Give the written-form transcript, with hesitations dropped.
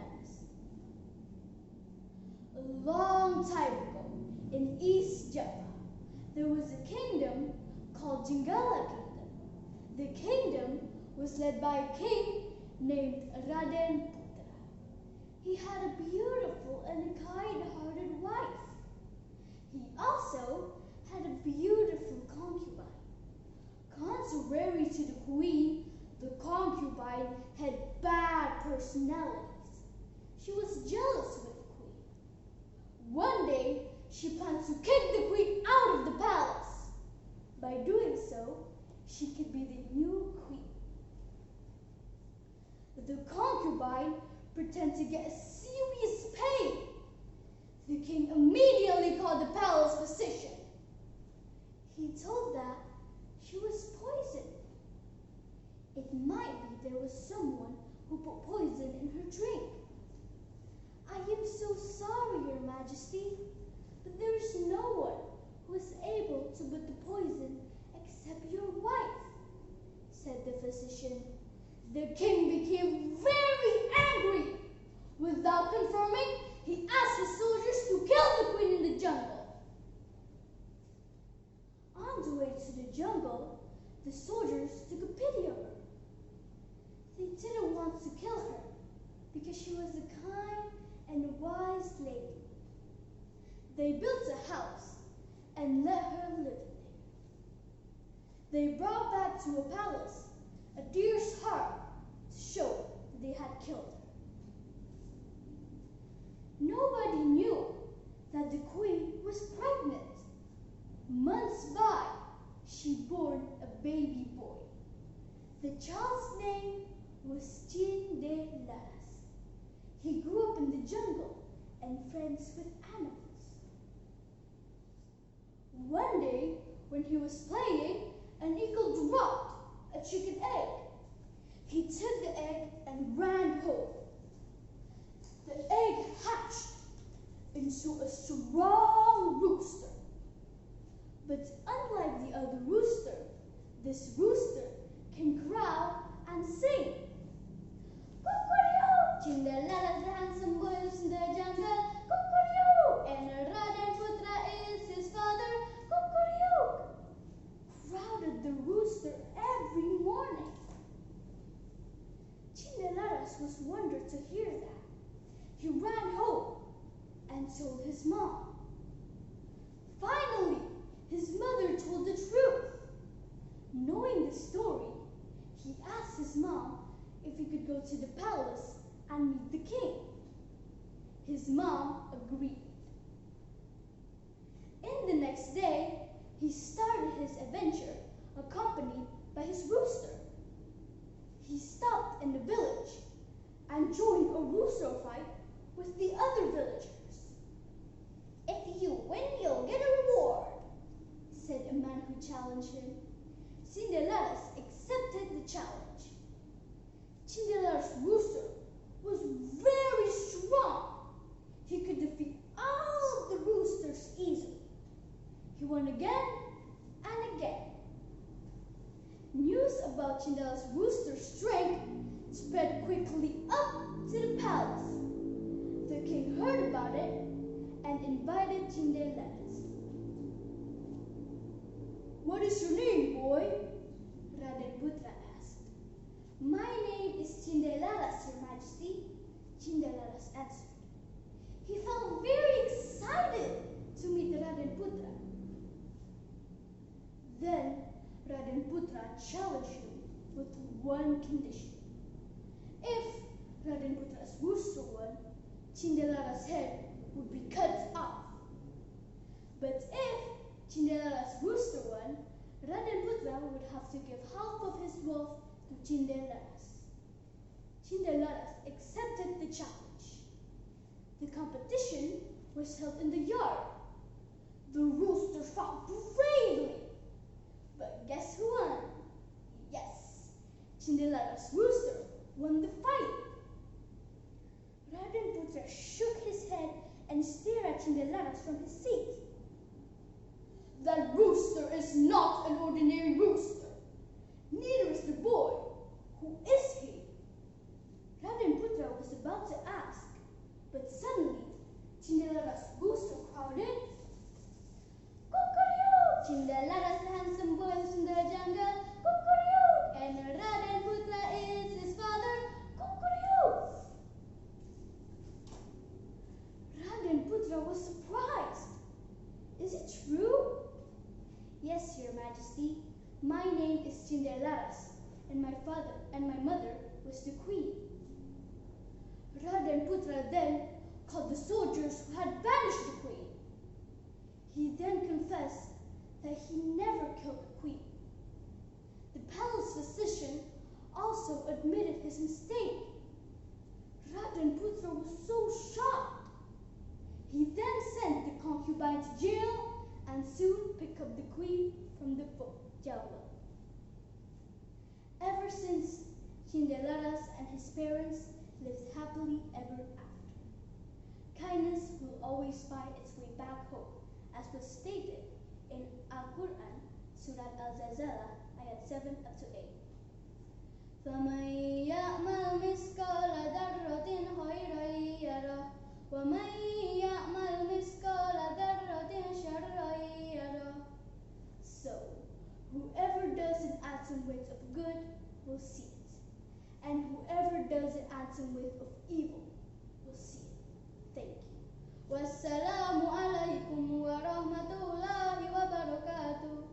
Cindelaras. A long time ago, in East Java, there was a kingdom called Jenggala Kingdom. The kingdom was led by a king named Raden Putra. He had a beautiful and a kind-hearted wife. He also had a beautiful concubine. Contrary to the queen, the concubine had bad personalities. She was jealous with the queen. One day, she planned to kick the queen out of the palace. By doing so, she could be the new queen. The concubine pretended to get a serious pain. The king immediately called the palace physician. He told that she was poisoned. It might be there was someone who put poison in her drink. I am so sorry, Your Majesty, but there is no one who is able to put the poison except your wife, said the physician. The king became very angry. Without confirming, he asked his soldiers to kill the queen in the jungle. On the way to the jungle, the soldiers took a pity of her. They didn't want to kill her because she was a kind and wise lady. They built a house and let her live there. They brought back to a palace a deer's heart to show that they had killed her. Nobody knew that the queen was pregnant. Months by, she bore a baby boy. The child's name was Cindelaras. He grew up in the jungle and friends with animals. One day, when he was playing, an eagle dropped a chicken egg. He took the egg and ran home. The egg hatched into a strong rooster. But unlike the other rooster, this rooster can crow and sing. Kukuryo! Cindelaras, the handsome boy lives in the jungle. Kukuryo! And Raden Putra is his father. Kukuryo! Crowded the rooster every morning. Cindelaras was wondered to hear that. He ran home and told his mom. Finally, his mother told the truth. Knowing the story, he asked his mom if he could go to the palace and meet the king. His mom agreed. In the next day, he started his adventure accompanied by his rooster. He stopped in the village and joined a rooster fight with the other villagers. If you win, you'll get a reward, said a man who challenged him. Cindelaras accepted the challenge. Cindelaras' rooster was very strong. He could defeat all of the roosters easily. He won again and again. News about Cindelaras' rooster's strength spread quickly up to the palace. The king heard about it and invited Cindelaras. What is your name, boy? Raden Putra asked. My name is Cindelaras, Your Majesty, Cindelaras answered. He felt very excited to meet Raden Putra. Then Raden Putra challenged him with one condition. If Raden Putra's rooster won, Cindelaras' head would be cut off. But if Cindelaras' rooster won, Raden Putra would have to give half of his wealth to Cindelaras. Cindelaras accepted the challenge. The competition was held in the yard. The rooster fought bravely. But guess who won? Yes, Cindelaras' rooster won the fight. Raden Putra shook his head and stared at Cindelaras from his seat. That rooster is not an ordinary rooster. Neither is the boy. Who is he? Raden Putra was about to ask But suddenly, Cindelaras goes so crowded. Kukuryuk! Cindelaras, the handsome boy lives in the jungle. Kukuryuk! And Raden Putra is his father. Kukuryuk! Raden Putra was surprised. Is it true? Yes, Your Majesty. My name is Cindelaras, and my father and my mother was the queen. Raden Putra then called the soldiers who had banished the queen. He then confessed that he never killed the queen. The palace physician also admitted his mistake. Raden Putra was so shocked. He then sent the concubine to jail and soon picked up the queen from the Jawa. Ever since, Cindelaras and his parents lived happily ever after. Kindness will always find its way back home, as was stated in Al-Quran, Surah Al-Zalzalah, ayat 7 up to 8. فَمَنْ يَعْمَلْ مِثْقَالَ ذَرَّةٍ خَيْرًا يَرَهُ وَمَنْ يَعْمَلْ مِثْقَالَ ذَرَّةٍ شَرًّا يَرَهُ. So, whoever does an atom width of good will see it, and whoever does an atom width of evil will see it. Thank you. Wassalamu alaikum wa rahmatullahi wa barakatuh.